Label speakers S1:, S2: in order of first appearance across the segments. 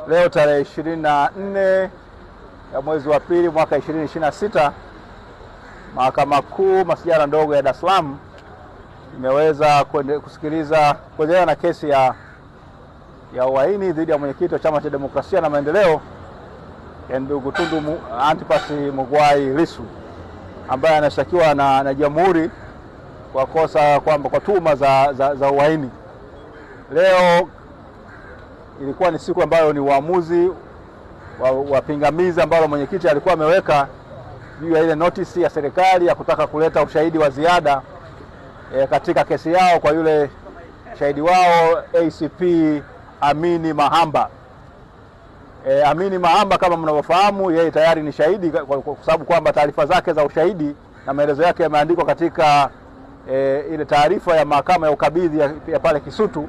S1: Leo tarehe 24 ya mwezi wa pili mwaka 2026, Mahakama Kuu Masijara ndogo ya Dar es Salaam imeweza kuendelea na kesi ya uhaini dhidi ya mwenyekiti wa Chama cha Demokrasia na Maendeleo ya ndugu Tundu Antipas Mugwai Lissu, ambaye anashtakiwa na Jamhuri kwa kosa kwamba kwa tuhuma za uhaini. Leo ilikuwa ni siku ambayo ni uamuzi wa pingamizi ambalo mwenyekiti alikuwa ameweka juu ya ile notice ya serikali ya kutaka kuleta ushahidi wa ziada katika kesi yao kwa yule shahidi wao ACP Amini Mahamba. Amini Mahamba, kama mnavyofahamu, yeye tayari ni shahidi kwa sababu kwamba taarifa zake za ushahidi na maelezo yake yameandikwa katika ile taarifa ya mahakama ya ukabidhi ya pale Kisutu,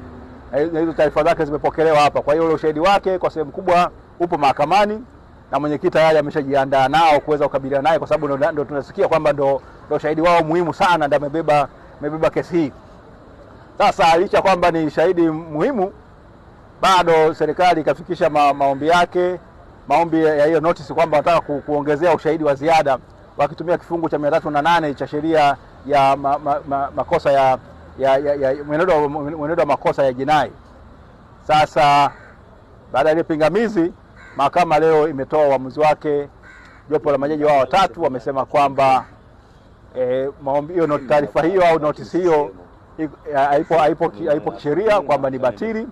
S1: na hizo taarifa zake zimepokelewa hapa. Kwa hiyo ule ushahidi wake kwa sehemu kubwa upo mahakamani na mwenyekiti tayari ameshajiandaa nao kuweza kukabiliana naye, kwa sababu ndio tunasikia kwamba ndio shahidi wao muhimu sana, ndio amebeba kesi hii. Sasa licha kwamba ni shahidi muhimu, bado serikali ikafikisha maombi ya hiyo notice kwamba wanataka kuongezea ushahidi wa ziada wakitumia kifungu cha 308 cha sheria ya makosa ya mwenendo wa makosa ya jinai. Sasa baada ya pingamizi, mahakama leo imetoa uamuzi wake. Jopo la majaji wao watatu wamesema kwamba maombi hiyo, taarifa hiyo au notice hiyo haipo kisheria, kwamba ni batili,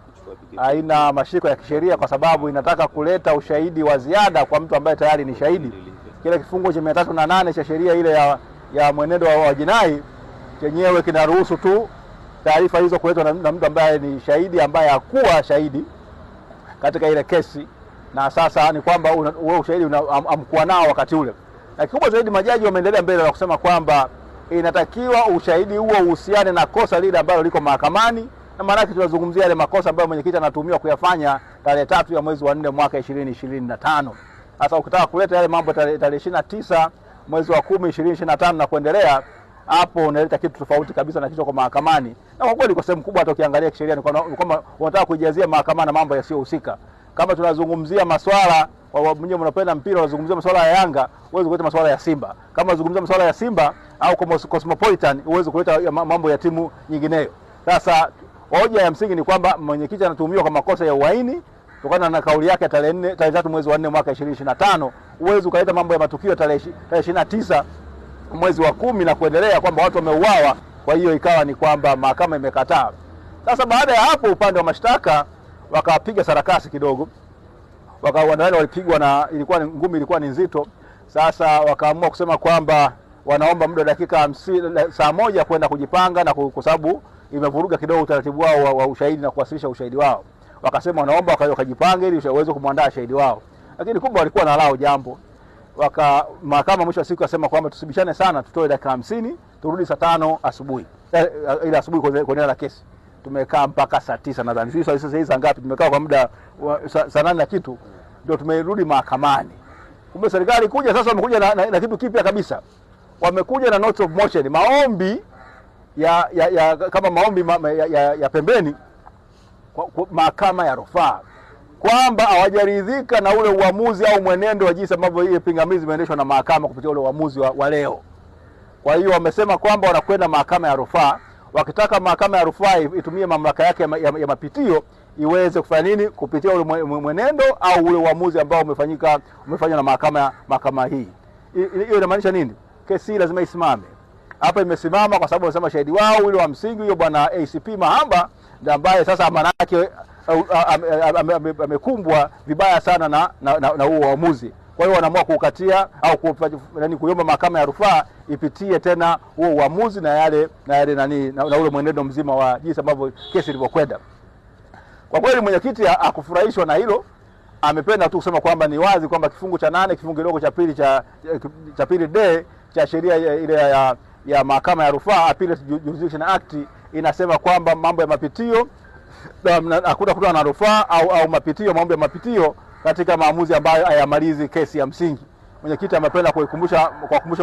S1: haina mashiko ya kisheria kwa sababu inataka kuleta ushahidi wa ziada kwa mtu ambaye tayari ni shahidi. Kile kifungu cha 308 cha sheria ile ya mwenendo wa jinai chenyewe kinaruhusu tu taarifa hizo kuletwa na mtu ambaye ni shahidi, ambaye hakuwa shahidi katika ile kesi, na sasa ni kwamba wewe ushahidi amkuwa nao wakati ule. Na kikubwa zaidi, majaji wameendelea mbele na kusema kwamba inatakiwa ushahidi huo uhusiane na kosa lile ambalo liko mahakamani, na maana yake tunazungumzia yale makosa ambayo mwenyekiti anatuhumiwa kuyafanya tarehe 3 ya mwezi wa 4 mwaka 2025. Sasa ukitaka kuleta yale mambo tarehe 29 mwezi wa 10 2025 na kuendelea, hapo unaleta kitu tofauti kabisa na kicho kwa mahakamani. Na kwa kweli kwa sehemu kubwa hata ukiangalia kisheria ni kwamba unataka kujazia mahakamani na mambo yasiyohusika. Kama tunazungumzia masuala, mwenyewe mnapenda mpira, unazungumzia masuala ya Yanga, uweze kuleta masuala ya Simba. Kama unazungumzia masuala ya Simba au Cosmopolitan, uweze kuleta mambo ya timu nyingineyo. Sasa hoja ya msingi ni kwamba mwenyekiti anatuhumiwa kwa makosa ya uhaini kutokana na kauli yake tarehe 3 mwezi wa 4 mwaka 2025. Uweze kuleta mambo ya matukio tarehe 29 mwezi wa 10 na kuendelea kwamba watu wameuawa. Kwa hiyo ikawa ni kwamba mahakama imekataa. Sasa baada ya hapo, upande wa mashtaka wakapiga sarakasi kidogo, wakawandaani walipigwa na ngumi ilikuwa ni nzito. Sasa wakaamua kusema kwamba wanaomba muda dakika 50, saa moja kwenda kujipanga, na kwa sababu imevuruga kidogo utaratibu wao wa ushahidi na kuwasilisha ushahidi wao. Wakasema wanaomba wakajipange ili waweze kumwandaa shahidi wao, lakini kumbe walikuwa na lao jambo. Mahakama mwisho wa siku akasema kwamba tusibishane sana, tutoe dakika 50, turudi saa 5 asubuhi. Ile asubuhi kuendelea na kesi. Tumekaa mpaka saa 9 nadhani. Sisi sasa hizi ngapi? Tumekaa kwa muda saa 8 na kitu ndio tumerudi mahakamani. Kumbe serikali kuja sasa, wamekuja na kitu kipya kabisa. Wamekuja na notes of motion, maombi kama maombi ya pembeni kwa mahakama ya rufaa, kwamba hawajaridhika na ule uamuzi au mwenendo wa jinsi ambavyo ile pingamizi imeendeshwa na mahakama kupitia ule uamuzi wa leo. Kwa hiyo wamesema kwamba wanakwenda mahakama ya rufaa, wakitaka mahakama ya rufaa itumie mamlaka yake ya mapitio iweze kufanya nini, kupitia ule mwenendo au ule uamuzi ambao umefanywa na mahakama hii. Hiyo inamaanisha nini? Kesi lazima isimame. Hapa imesimama kwa sababu wanasema shahidi wao ule wa msingi huyo bwana ACP Mahamba ndiye ambaye sasa maana yake amekumbwa vibaya sana na huo uamuzi. Kwa hiyo wanaamua kukatia au kuomba mahakama ya rufaa ipitie tena huo uamuzi na ule mwenendo mzima wa jinsi ambavyo kesi ilivyokwenda. Kwa kweli mwenyekiti hakufurahishwa na hilo. Amependa tu kusema kwamba ni wazi kwamba kifungu cha 8 kifungu kidogo cha pili D cha sheria ile ya mahakama ya rufaa, Appellate Jurisdiction Act, inasema kwamba mambo ya mapitio hakuna kutoa na rufaa au mapitio, mambo ya mapitio katika maamuzi ambayo hayamalizi kesi ya msingi. Mwenyekiti amependa kuwakumbusha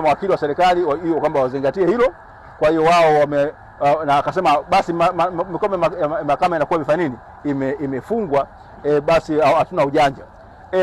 S1: mawakili wa serikali hiyo kwamba wazingatie hilo. Kwa hiyo wao na akasema basi mahakama inakuwa imefanya nini, imefungwa basi hatuna ujanja.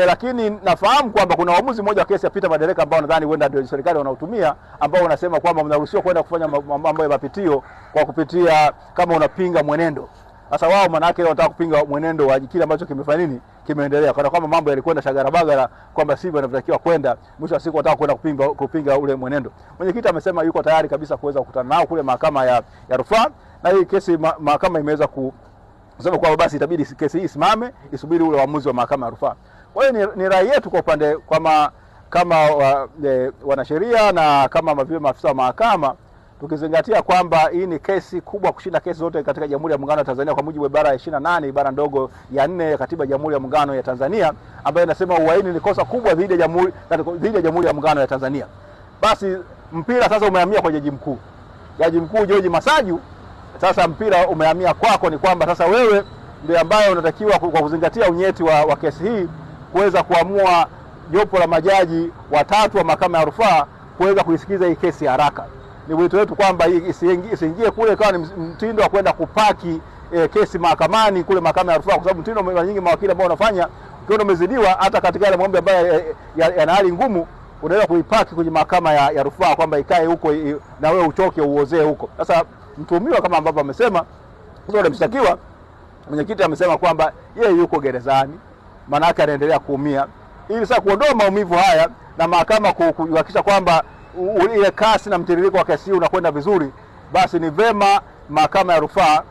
S1: Lakini nafahamu kwamba kuna uamuzi mmoja wa kesi ya Peter Madereka ambao nadhani huenda ndio serikali wanautumia, ambao unasema kwamba mnaruhusiwa kwenda kufanya mambo ya mapitio kwa kupitia kama unapinga mwenendo. Sasa wao maana yake wanataka kupinga mwenendo wa kile ambacho kimefanya nini, kimeendelea, kwa kama mambo yalikwenda shagarabagara kwamba sivyo yanavyotakiwa kwenda, mwisho wa siku wanataka kwenda kupinga ule mwenendo. Mwenyekiti amesema yuko tayari kabisa kuweza kukutana nao kule mahakama ya rufaa, na hii kesi mahakama imeweza kusema kwamba basi itabidi kesi hii isimame isubiri ule uamuzi wa mahakama ya rufaa. Kwa hiyo ni rai yetu kwa upande kama wanasheria na kama maafisa wa mahakama, tukizingatia kwamba hii ni kesi kubwa kushinda kesi zote katika Jamhuri ya Muungano wa Tanzania kwa mujibu wa ibara ya 28 ibara ndogo ya 4 ya Katiba ya Jamhuri ya Muungano ya Tanzania, ambayo inasema uhaini ni kosa kubwa dhidi ya Jamhuri ya Muungano ya Tanzania. Basi mpira sasa umehamia kwa Jaji Mkuu. Jaji Mkuu George Masaju, sasa mpira umehamia kwako, ni kwamba sasa wewe ndiye ambaye unatakiwa kwa kuzingatia unyeti wa kesi hii kuweza kuamua jopo la majaji watatu wa mahakama ya rufaa kuweza kuisikiza hii kesi haraka. Ni wito wetu kwamba hii isiingie kule kama ni mtindo wa kwenda kupaki kesi mahakamani kule mahakama ya rufaa, kwa sababu mtindo mara nyingi mawakili ambao wanafanya ukiona umezidiwa hata katika yale maombi ambayo yana hali ngumu, unaweza kuipaki kwenye mahakama ya rufaa kwamba ikae huko na wewe uchoke uozee huko. Sasa mtuhumiwa kama ambavyo amesema, sasa mshtakiwa, mwenyekiti amesema kwamba yeye yuko gerezani, maana yake anaendelea kuumia. Ili sasa kuondoa maumivu haya na mahakama kuhakikisha kwamba ile kasi na mtiririko wa kesi unakwenda vizuri, basi ni vema mahakama ya rufaa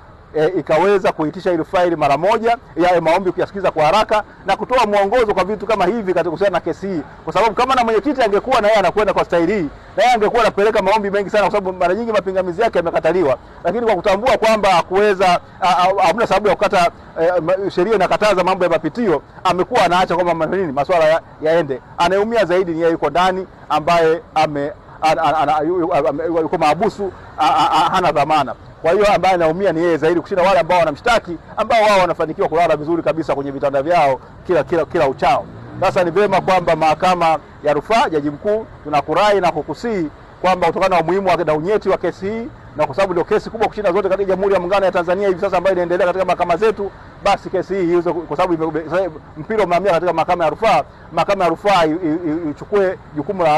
S1: ikaweza kuitisha ile faili mara moja ya maombi kuyasikiza kwa haraka na kutoa mwongozo kwa vitu kama hivi katika kuhusiana na kesi hii, kwa sababu kama na mwenyekiti angekuwa na yeye anakwenda kwa staili hii, na yeye angekuwa anapeleka maombi mengi sana, kwa sababu mara nyingi mapingamizi yake yamekataliwa. Lakini kwa kutambua kwamba hakuweza, hamna sababu ya kukata, sheria inakataza mambo ya mapitio, amekuwa anaacha kwamba nini masuala yaende. Anayeumia zaidi ni yeye yuko ndani, ambaye yuko mahabusu, hana dhamana. Kwa hiyo ambaye anaumia ni yeye zaidi kushinda wale ambao wanamshtaki, ambao wao wanafanikiwa kulala vizuri kabisa kwenye vitanda vyao kila uchao. Sasa ni vema kwamba mahakama ya rufaa, Jaji Mkuu, tunakurai na kukusii kwamba kutokana na umuhimu na unyeti wa kesi hii, na kwa sababu ndio kesi kubwa kushinda zote katika Jamhuri ya Muungano ya Tanzania hivi sasa ambayo inaendelea katika mahakama zetu, basi kesi hii iweze, kwa sababu mpira umehamia katika mahakama ya rufaa, mahakama ya rufaa ichukue jukumu la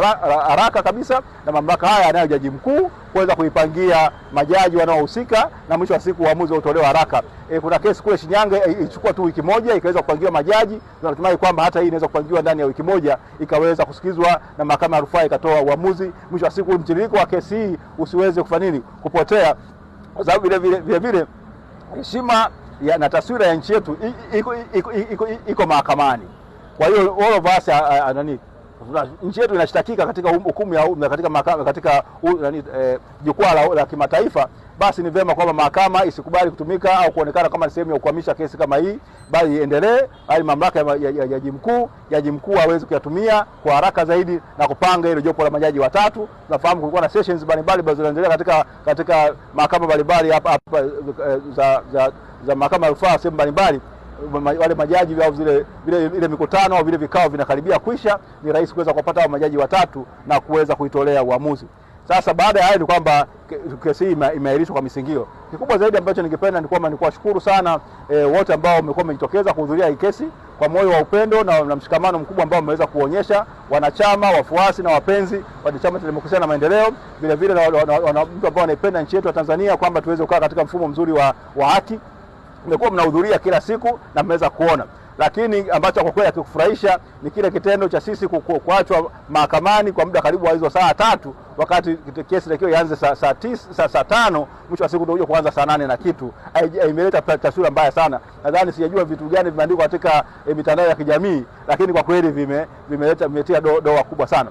S1: haraka kabisa na mamlaka haya anayo Jaji Mkuu kuweza kuipangia majaji wanaohusika, na mwisho wa siku uamuzi utolewe haraka. Kuna kesi kule Shinyanga ilichukua tu wiki moja ikaweza kupangiwa majaji, tunatumai kwamba hata hii inaweza kupangiwa ndani ya wiki moja ikaweza kusikizwa na mahakama ya rufaa ikatoa uamuzi. Mwisho wa siku mtiririko wa kesi hii usiweze kufanya nini, kupotea, kwa sababu vile heshima na taswira ya nchi yetu iko mahakamani. Kwa hiyo all of us nchi yetu inashtakika katika hukumu ya katika mahakama, katika jukwaa la kimataifa. Basi ni vema kwamba mahakama isikubali kutumika au kuonekana kama sehemu ya kuhamisha kesi kama hii, bali iendelee hadi mamlaka ya Jaji Mkuu aweze kuyatumia kwa haraka zaidi na kupanga ile jopo la majaji watatu. Tunafahamu kulikuwa na sessions mbalimbali ambazo zinaendelea katika mahakama mbalimbali hapa za mahakama ya rufaa sehemu mbalimbali. Wale majaji au ile mikutano au vile vikao vinakaribia kuisha, ni rahisi kuweza kupata hao majaji watatu na kuweza kuitolea uamuzi. Sasa baada ya hayo ni kwamba kesi hii imeahirishwa kwa misingio. Kikubwa zaidi ambacho ningependa ni kwamba nikuwashukuru sana wote ambao wamekuwa wamejitokeza kuhudhuria hii kesi kwa moyo wa upendo na mshikamano mkubwa ambao wameweza kuonyesha, wanachama, wafuasi na wapenzi wa Chama cha Demokrasia na Maendeleo, vile vile na mtu ambao wanaipenda nchi yetu ya Tanzania, kwamba tuweze kukaa katika mfumo mzuri wa haki. Mmekuwa mnahudhuria kila siku na mmeweza kuona, lakini ambacho kwa kweli hakikufurahisha ni kile kitendo cha sisi kuachwa mahakamani kwa muda karibu wa hizo saa 3, wakati kesi ilikuwa ianze saa 5, mwisho wa siku ndio kuanza saa 8 na kitu. Imeleta taswira mbaya sana. Nadhani sijajua vitu gani vimeandikwa katika mitandao ya kijamii, lakini kwa kweli vimetia doa kubwa sana.